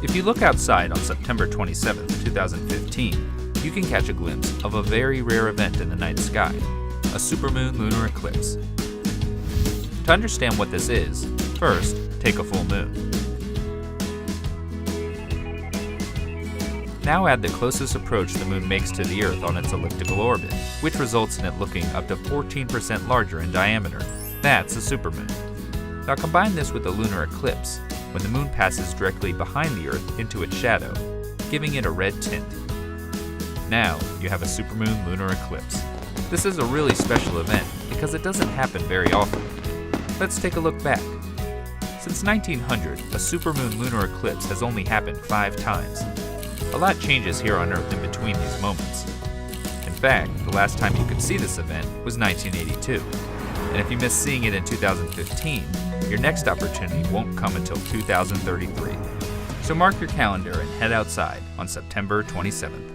If you look outside on September 27, 2015, you can catch a glimpse of a very rare event in the night sky, a supermoon lunar eclipse. To understand what this is, first, take a full moon. Now add the closest approach the moon makes to the Earth on its elliptical orbit, which results in it looking up to 14% larger in diameter. That's a supermoon. Now combine this with a lunar eclipse, when the moon passes directly behind the Earth into its shadow, giving it a red tint. Now you have a supermoon lunar eclipse. This is a really special event because it doesn't happen very often. Let's take a look back. Since 1900, a supermoon lunar eclipse has only happened 5 times. A lot changes here on Earth in between these moments. In fact, the last time you could see this event was 1982. And if you miss seeing it in 2015, your next opportunity won't come until 2033. So mark your calendar and head outside on September 27th.